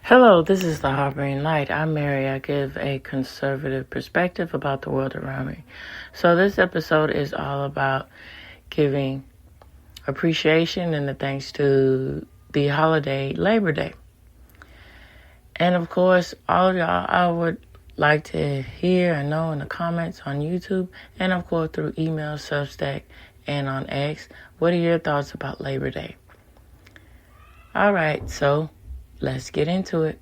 Hello, this is the Harboring Light. I'm Mary. I give a conservative perspective about the world around me. So this episode is all about giving appreciation and the thanks to the holiday Labor Day. And of course, all of y'all, I would like to hear and know in the comments on YouTube and of course through email, Substack, and on X. What are your thoughts about Labor Day? All right, so let's get into it.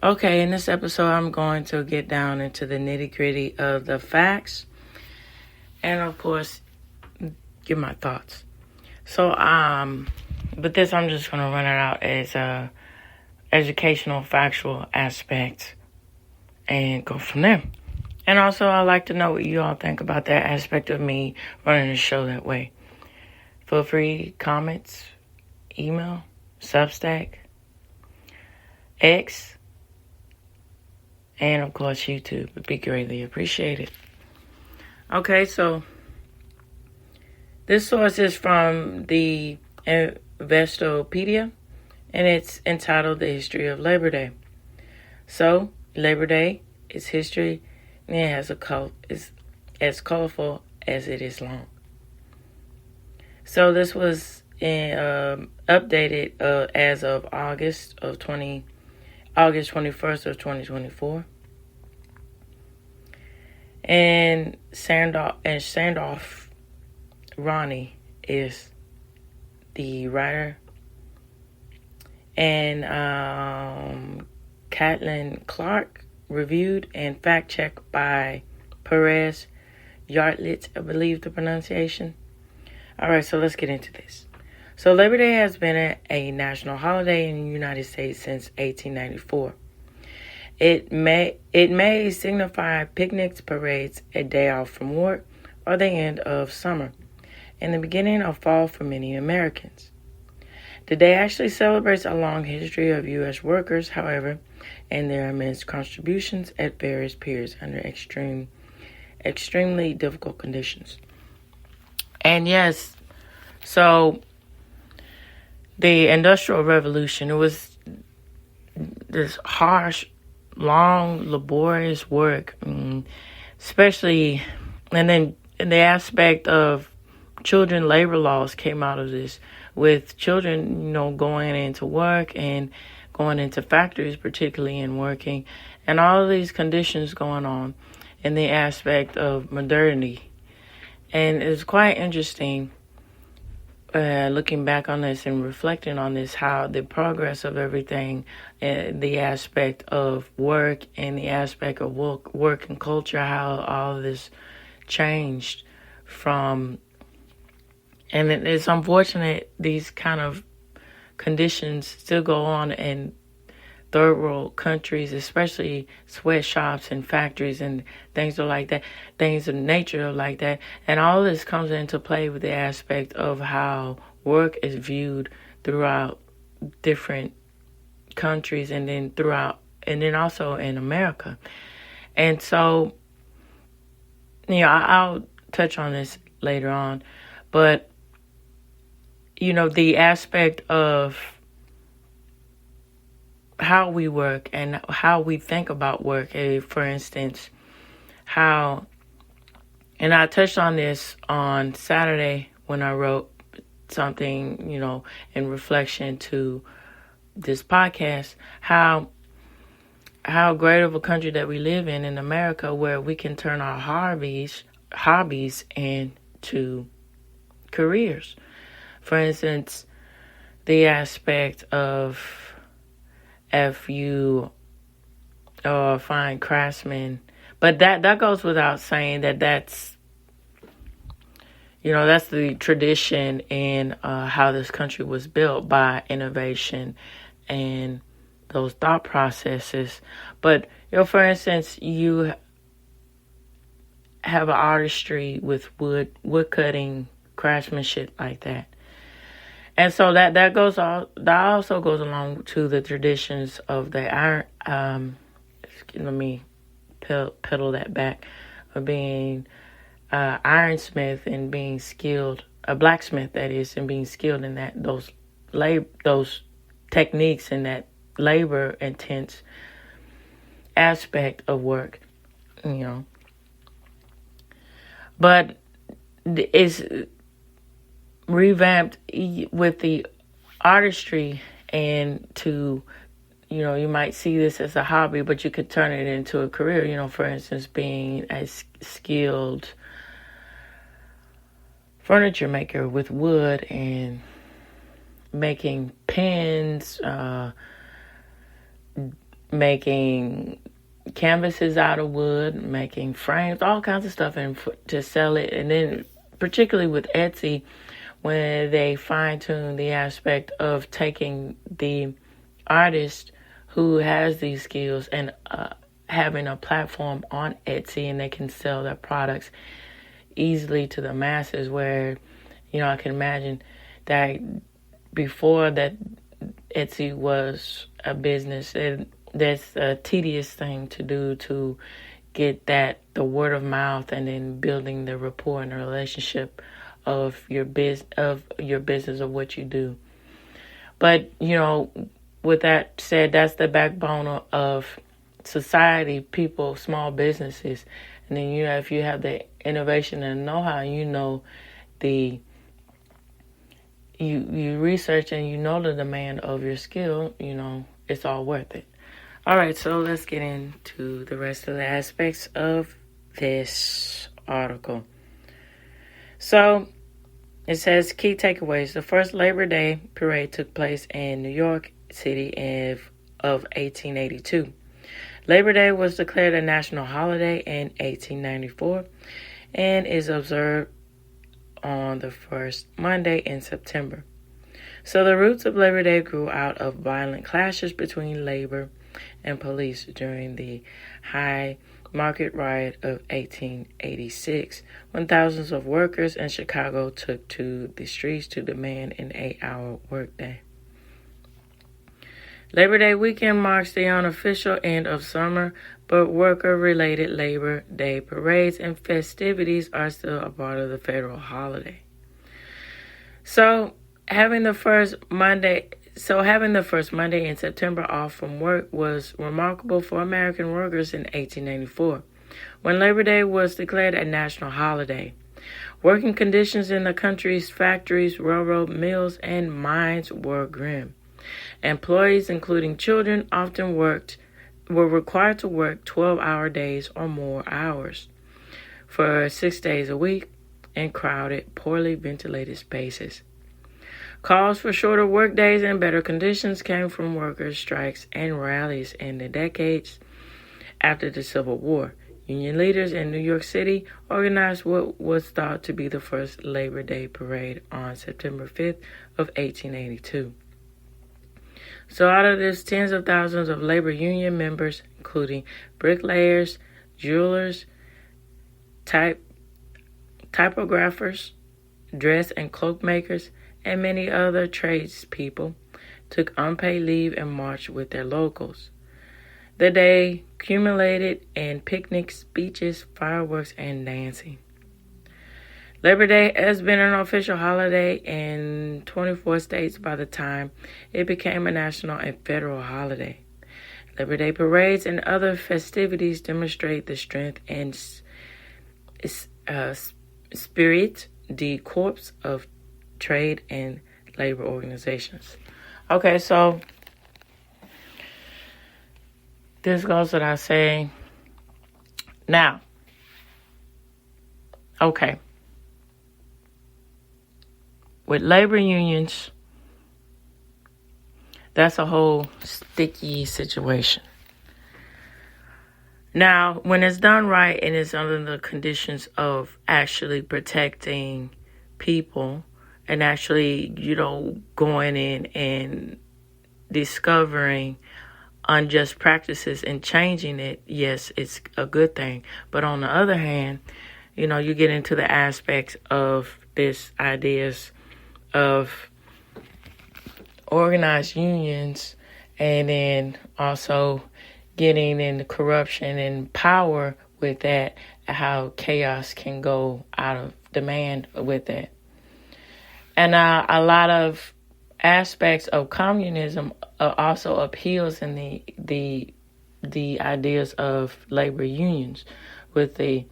Okay, in this episode, I'm going to get down into the nitty-gritty of the facts and, of course, give my thoughts. So, but this I'm just going to run it out as a educational, factual aspect and go from there. And also, I'd like to know what you all think about that aspect of me running the show that way. Feel free, comments, email, Substack, X, and, of course, YouTube would be greatly appreciated. Okay, so this source is from the Investopedia, and it's entitled The History of Labor Day. So, Labor Day is history, and it has is as colorful as it is long. So, this was updated as of August 21st of 2024. And Sandorf Ronnie is the writer. And Caitlin Clark reviewed and fact-checked by Perez Yartlett, I believe the pronunciation. All right, so let's get into this. So Labor Day has been a national holiday in the United States since 1894. It may signify picnics, parades, a day off from work, or the end of summer, and the beginning of fall for many Americans. The day actually celebrates a long history of U.S. workers, however, and their immense contributions at various periods under extremely difficult conditions. And yes, so the Industrial Revolution, it was this harsh, long, laborious work, especially, and then the aspect of children labor laws came out of this, with children, going into work and going into factories, particularly, and working, and all of these conditions going on in the aspect of modernity. And it's quite interesting looking back on this and reflecting on this, how the progress of everything, the aspect of work and the aspect of work and culture, how all of this changed from, and it's unfortunate these kind of conditions still go on in third world countries, especially sweatshops and factories and things like that, things of nature like that. And all of this comes into play with the aspect of how work is viewed throughout different countries and then also in America. And so, I'll touch on this later on, but, the aspect of how we work and how we think about work. For instance, and I touched on this on Saturday when I wrote something, in reflection to this podcast, how great of a country that we live in America, where we can turn our hobbies into careers. For instance, the aspect of, if you are a fine craftsman, but that goes without saying that's the tradition in how this country was built, by innovation and those thought processes. But, for instance, you have an artistry with wood cutting, craftsmanship like that. And so that also goes along to the traditions of the iron. Let me pedal that back, of being ironsmith and being skilled, a blacksmith that is, and being skilled in that those techniques and that labor intense aspect of work, But it's revamped with the artistry, and to, you might see this as a hobby, but you could turn it into a career, for instance, being a skilled furniture maker with wood and making pens, making canvases out of wood, making frames, all kinds of stuff, and to sell it. And then particularly with Etsy, when they fine-tune the aspect of taking the artist who has these skills and having a platform on Etsy, and they can sell their products easily to the masses, where, I can imagine that before that Etsy was a business, and that's a tedious thing to do, to get the word of mouth, and then building the rapport and the relationship of your business, of what you do. But, with that said, that's the backbone of society, people, small businesses. And then, if you have the innovation and know-how, you research and the demand of your skill, it's all worth it. All right, so let's get into the rest of the aspects of this article. So it says key takeaways. The first Labor Day parade took place in New York City of 1882. Labor Day was declared a national holiday in 1894 and is observed on the first Monday in September. So the roots of Labor Day grew out of violent clashes between labor and police during the High Market Riot of 1886, when thousands of workers in Chicago took to the streets to demand an 8-hour workday. Labor Day weekend marks the unofficial end of summer, but worker-related Labor Day parades and festivities are still a part of the federal holiday. So having the first Monday in September off from work was remarkable for American workers in 1894, when Labor Day was declared a national holiday. Working conditions in the country's factories, railroad mills, and mines were grim. Employees, including children, often were required to work 12-hour days or more hours for 6 days a week in crowded, poorly ventilated spaces. Calls for shorter work days and better conditions came from workers' strikes and rallies in the decades after the Civil War. Union leaders in New York City organized what was thought to be the first Labor Day parade on September 5th of 1882. So out of this, tens of thousands of labor union members, including bricklayers, jewelers, typographers, dress and cloak makers, and many other tradespeople, took unpaid leave and marched with their locals. The day culminated in picnics, beaches, fireworks, and dancing. Labor Day has been an official holiday in 24 states by the time it became a national and federal holiday. Labor Day parades and other festivities demonstrate the strength and spirit, the corps of trade and labor organizations. Okay, so this goes without saying. Now, okay. With labor unions, that's a whole sticky situation. Now, when it's done right and it's under the conditions of actually protecting people and actually, going in and discovering unjust practices and changing it, yes, it's a good thing. But on the other hand, you get into the aspects of this ideas of organized unions, and then also getting into corruption and power with that, how chaos can go out of demand with that. And a lot of aspects of communism also appeals in the ideas of labor unions, with the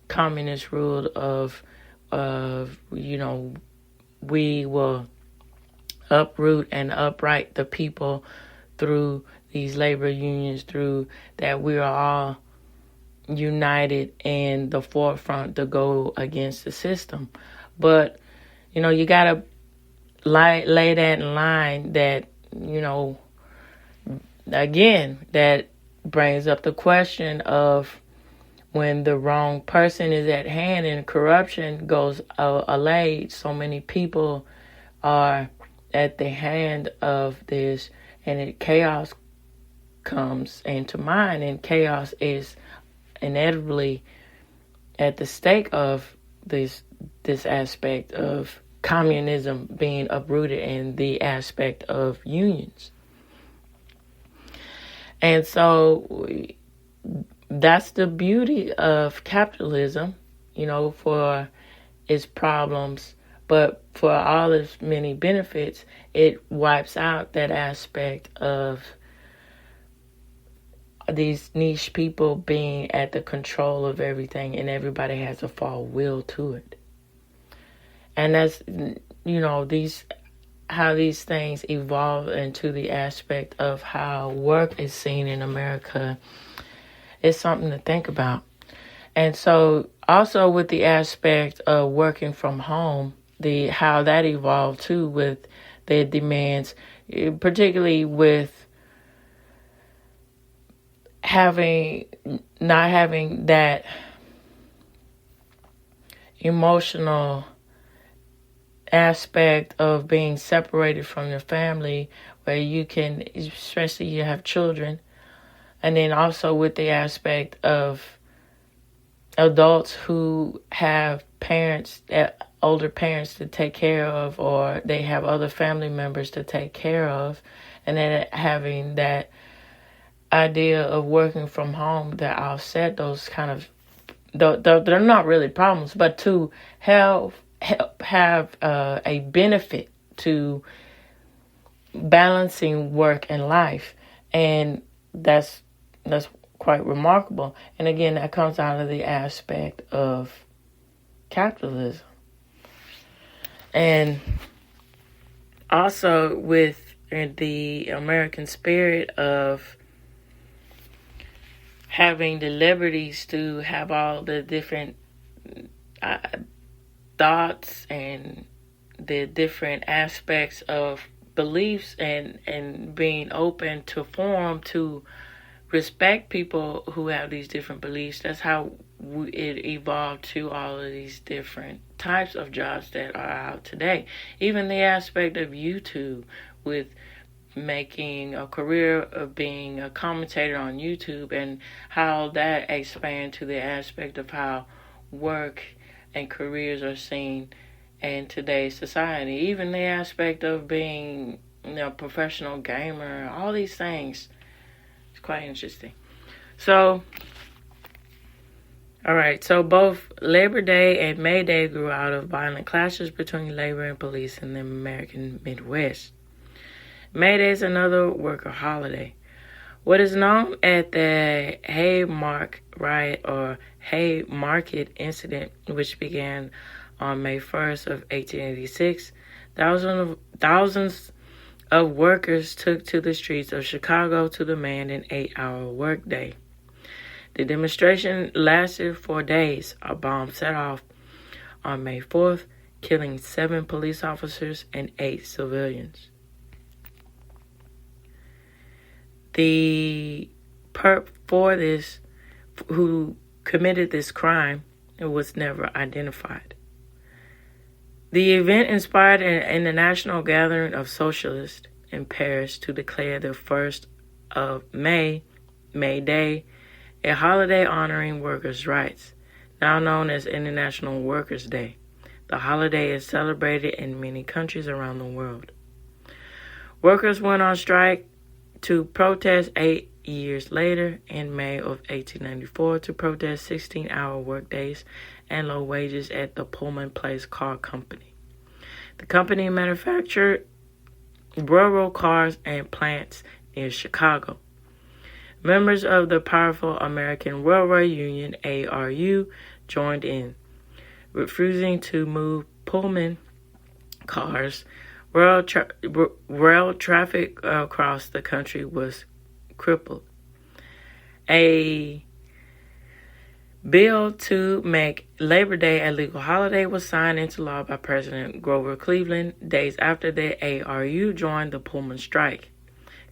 communist rule of we will uproot and upright the people through these labor unions, through that we are all united in the forefront to go against the system. But you gotta lay that in line that, again, that brings up the question of when the wrong person is at hand and corruption goes allayed, so many people are at the hand of this, and chaos comes into mind, and chaos is inevitably at the stake of this aspect of communism being uprooted and the aspect of unions. And so that's the beauty of capitalism, for its problems, but for all its many benefits, it wipes out that aspect of these niche people being at the control of everything, and everybody has a fall will to it. And that's, how these things evolve into the aspect of how work is seen in America is something to think about. And so also with the aspect of working from home, how that evolved too, with the demands, particularly with not having that emotional aspect of being separated from your family, where you can, especially you have children, and then also with the aspect of adults who have parents, older parents to take care of, or they have other family members to take care of, and then having that idea of working from home that offset those kind of, they're not really problems, but to help have a benefit to balancing work and life. And that's quite remarkable. And again, that comes out of the aspect of capitalism. And also with the American spirit of having the liberties to have all the different thoughts and the different aspects of beliefs, and being open to form to respect people who have these different beliefs. That's how it evolved to all of these different types of jobs that are out today. Even the aspect of YouTube, with making a career of being a commentator on YouTube, and how that expand to the aspect of how work and careers are seen in today's society. Even the aspect of being a professional gamer, all these things. It's quite interesting. So, all right, so both Labor Day and May Day grew out of violent clashes between labor and police in the American Midwest. May Day is another worker holiday. What is known as the Haymarket riot or Haymarket incident, which began on May 1st of 1886, thousands of workers took to the streets of Chicago to demand an 8-hour workday. The demonstration lasted 4 days. A bomb set off on May 4th, killing 7 police officers and 8 civilians. The perp for this, who committed this crime, was never identified. The event inspired an international gathering of socialists in Paris to declare the first of May, May Day, a holiday honoring workers' rights, now known as International Workers' Day. The holiday is celebrated in many countries around the world. Workers went on strike to protest 8 years later in May of 1894 to protest 16-hour workdays and low wages at the Pullman Place Car Company. The company manufactured railroad cars and plants near Chicago. Members of the powerful American Railroad Union, ARU, joined in, refusing to move Pullman cars. Rail traffic across the country was crippled. A bill to make Labor Day a legal holiday was signed into law by President Grover Cleveland days after the ARU joined the Pullman strike.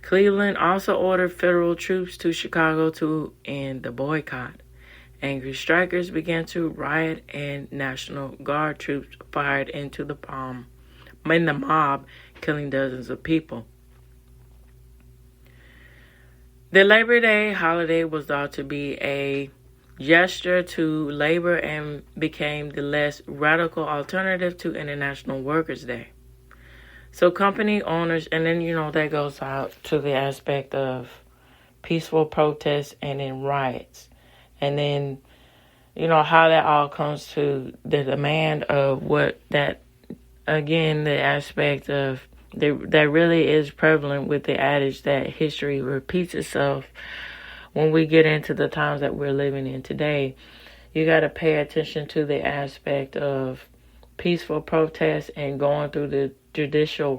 Cleveland also ordered federal troops to Chicago to end the boycott. Angry strikers began to riot, and National Guard troops fired into the mob, killing dozens of people. The Labor Day holiday was thought to be a gesture to labor and became the less radical alternative to International Workers' Day. So company owners, and then, that goes out to the aspect of peaceful protests and then riots. And then, how that all comes to the demand of what that, again, the aspect of that really is prevalent with the adage that history repeats itself. When we get into the times that we're living in today, you got to pay attention to the aspect of peaceful protests and going through the judicial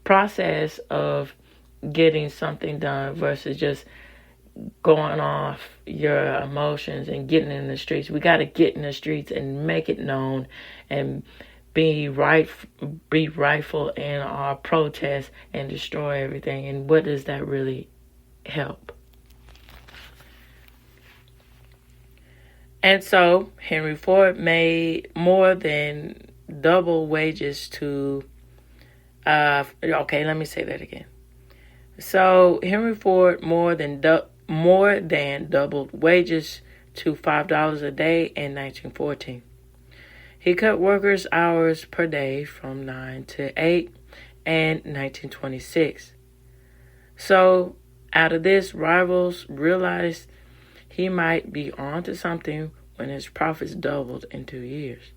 process of getting something done versus just going off your emotions and getting in the streets. We got to get in the streets and make it known and be rightful in our protests and destroy everything. And what does that really help? And so Henry Ford made more than double wages to let me say that again. So Henry Ford more than doubled wages to $5 a day in 1914. He cut workers' hours per day from 9 to 8 in 1926. So out of this, rivals realized he might be on to something when his profits doubled in 2 years.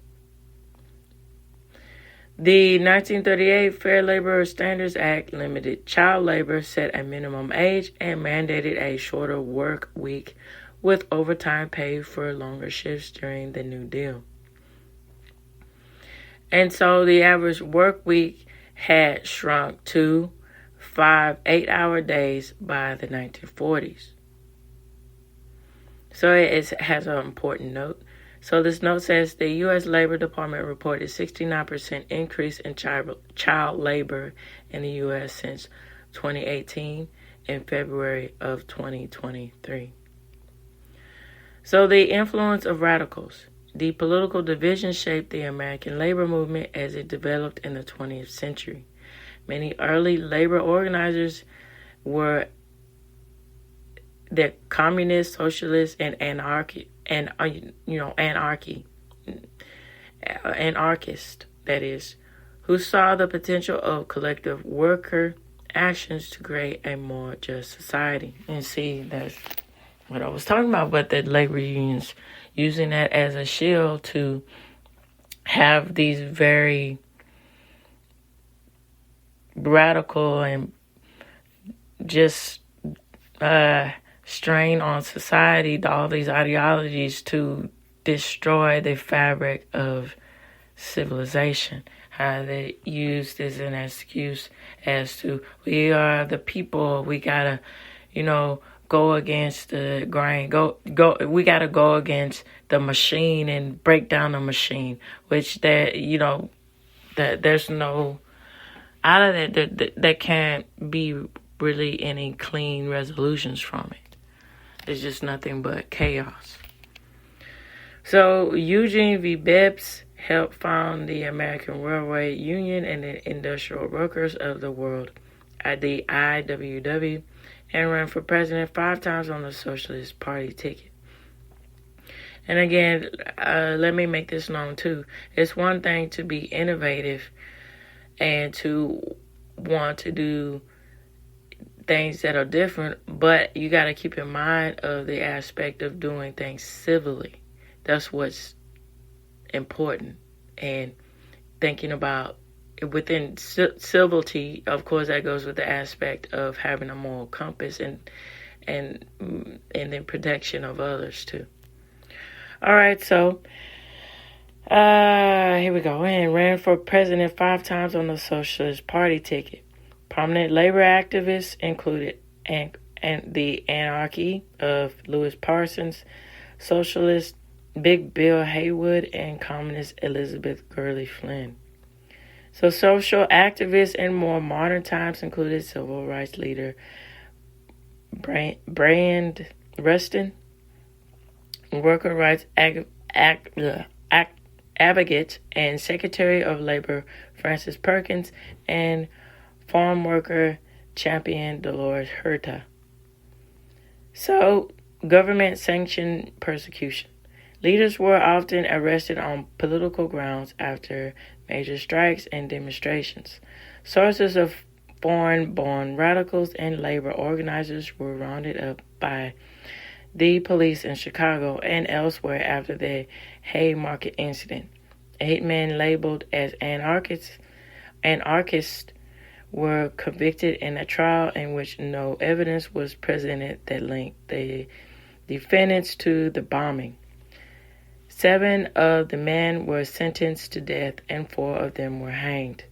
The 1938 Fair Labor Standards Act limited child labor, set a minimum age, and mandated a shorter work week with overtime pay for longer shifts during the New Deal. And so the average work week had shrunk to 5 8-hour days by the 1940s. So it has an important note. So this note says the U.S. Labor Department reported 69% increase in child labor in the U.S. since 2018 in February of 2023. So the influence of radicals. The political division shaped the American labor movement as it developed in the 20th century. Many early labor organizers were the communists, socialists, and anarchists, that is, who saw the potential of collective worker actions to create a more just society. And see, that's what I was talking about, but the labor unions using that as a shield to have these very radical and just strain on society, all these ideologies to destroy the fabric of civilization. How they used as an excuse as to, we are the people, we gotta, go against the grain, we gotta go against the machine and break down the machine, which that there's no, out of that, there can't be really any clean resolutions from it. It's just nothing but chaos. So Eugene V. Debs helped found the American Railway Union and the Industrial Workers of the World the IWW, and ran for president 5 times on the Socialist Party ticket. And again, let me make this known too. It's one thing to be innovative and to want to do things that are different, but you got to keep in mind of the aspect of doing things civilly. That's what's important. And thinking about within civility, of course, that goes with the aspect of having a moral compass and then protection of others too. All right, so here we go. And ran for president 5 times on the Socialist Party ticket. Prominent labor activists included and the anarchy of Louis Parsons, socialist Big Bill Haywood, and communist Elizabeth Gurley Flynn. So social activists in more modern times included civil rights leader Brand Rustin, worker rights advocate and Secretary of Labor Francis Perkins, and farm worker champion Dolores Huerta. So, government-sanctioned persecution. Leaders were often arrested on political grounds after major strikes and demonstrations. Sources of foreign-born radicals and labor organizers were rounded up by the police in Chicago and elsewhere after the Haymarket incident. 8 men labeled as anarchists were convicted in a trial in which no evidence was presented that linked the defendants to the bombing. 7 of the men were sentenced to death and 4 of them were hanged.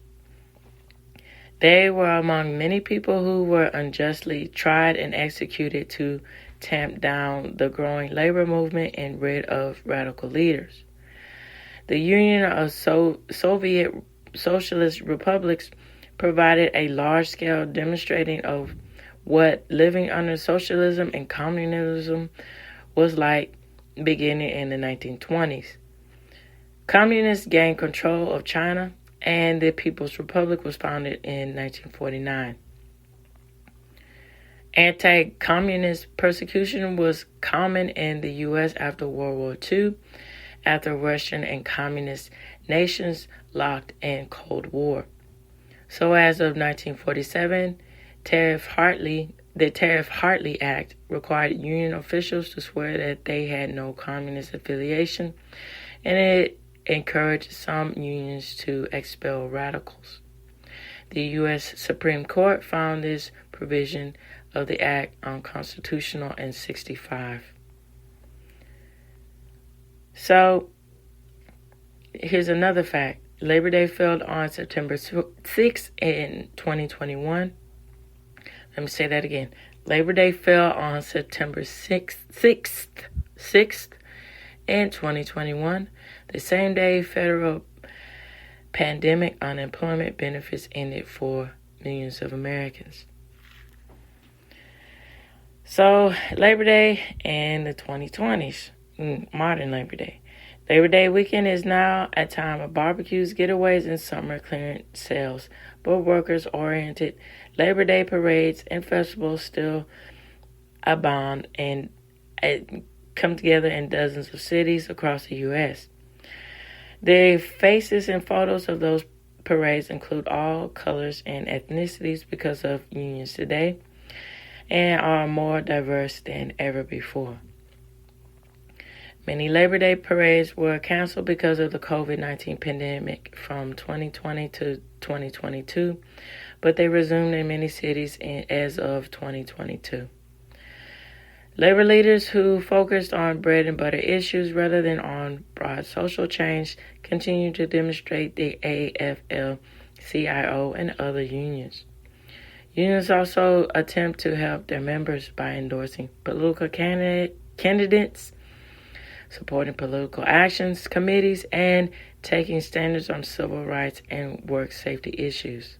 They were among many people who were unjustly tried and executed to tamp down the growing labor movement and rid of radical leaders. The Union of Soviet Socialist Republics provided a large-scale demonstrating of what living under socialism and communism was like beginning in the 1920s. Communists gained control of China, and the People's Republic was founded in 1949. Anti-communist persecution was common in the U.S. after World War II, after Western and communist nations locked in Cold War. So as of 1947, the Tariff-Hartley Act required union officials to swear that they had no communist affiliation, and it encouraged some unions to expel radicals. The U.S. Supreme Court found this provision of the Act unconstitutional in 1965. So, here's another fact. Labor Day fell on September 6th in 2021. Let me say that again. Labor Day fell on September 6th in 2021, the same day federal pandemic unemployment benefits ended for millions of Americans. So, Labor Day and the 2020s, modern Labor Day. Labor Day weekend is now a time of barbecues, getaways, and summer clearance sales, but workers-oriented Labor Day parades and festivals still abound and come together in dozens of cities across the U.S. The faces and photos of those parades include all colors and ethnicities because of unions today and are more diverse than ever before. Many Labor Day parades were canceled because of the COVID-19 pandemic from 2020 to 2022, but they resumed in many cities as of 2022. Labor leaders who focused on bread and butter issues rather than on broad social change continue to demonstrate the AFL-CIO and other unions. Unions also attempt to help their members by endorsing political candidates, supporting political actions committees, and taking standards on civil rights and work safety issues.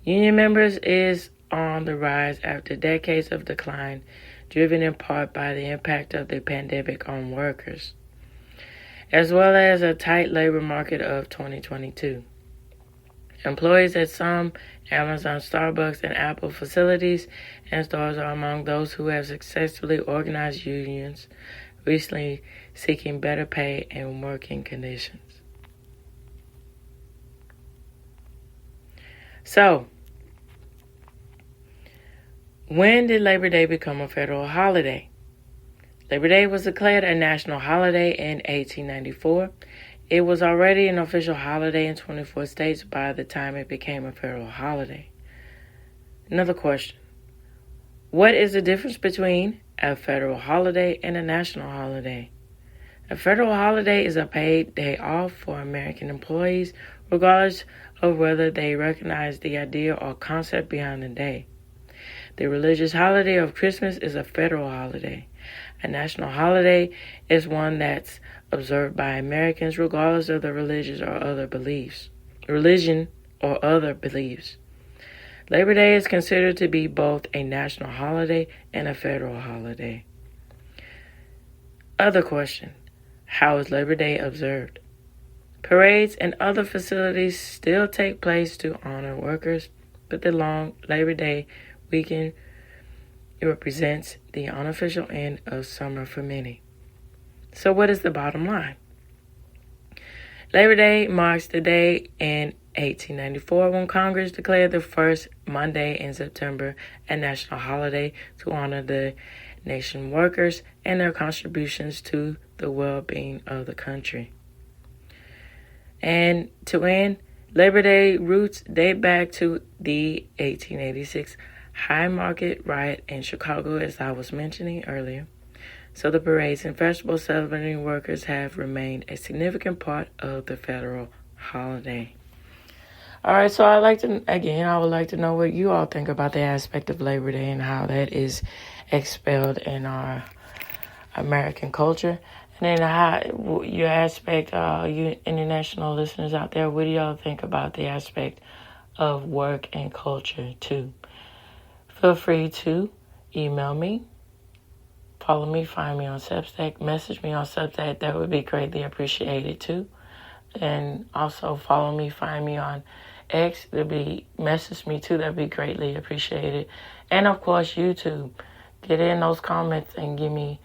Union members is on the rise after decades of decline, driven in part by the impact of the pandemic on workers, as well as a tight labor market of 2022. Employees at some Amazon, Starbucks, and Apple facilities and stores are among those who have successfully organized unions, recently seeking better pay and working conditions. So, when did Labor Day become a federal holiday? Labor Day was declared a national holiday in 1894. It was already an official holiday in 24 states by the time it became a federal holiday. Another question. What is the difference between a federal holiday and a national holiday? A federal holiday is a paid day off for American employees, regardless of whether they recognize the idea or concept behind the day. The religious holiday of Christmas is a federal holiday. A national holiday is one that's observed by Americans regardless of their religion or other beliefs. Labor Day is considered to be both a national holiday and a federal holiday. Other question. How is Labor Day observed? Parades and other facilities still take place to honor workers, but the long Labor Day weekend represents the unofficial end of summer for many. So what is the bottom line? Labor Day marks the day in 1894 when Congress declared the first Monday in September a national holiday to honor the nation workers and their contributions to the well-being of the country. And to end, Labor Day roots date back to the 1886 High Market riot in Chicago, as I was mentioning earlier. So the parades and festivals celebrating workers have remained a significant part of the federal holiday. All right, so I would like to know what you all think about the aspect of Labor Day and how that is expelled in our American culture. And then how your aspect, you international listeners out there, what do y'all think about the aspect of work and culture too? Feel free to email me, follow me, find me on Substack, message me on Substack. That would be greatly appreciated too. And also follow me, find me on X. Message me too. That'd be greatly appreciated. And of course, YouTube. Get in those comments and give me,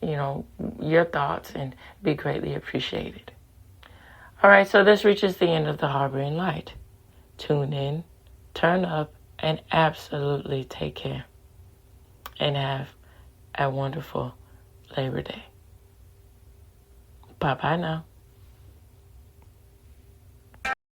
your thoughts, and be greatly appreciated. All right, so this reaches the end of the Harboring Light. Tune in, turn up, and absolutely take care. And have a wonderful Labor Day. Bye-bye now.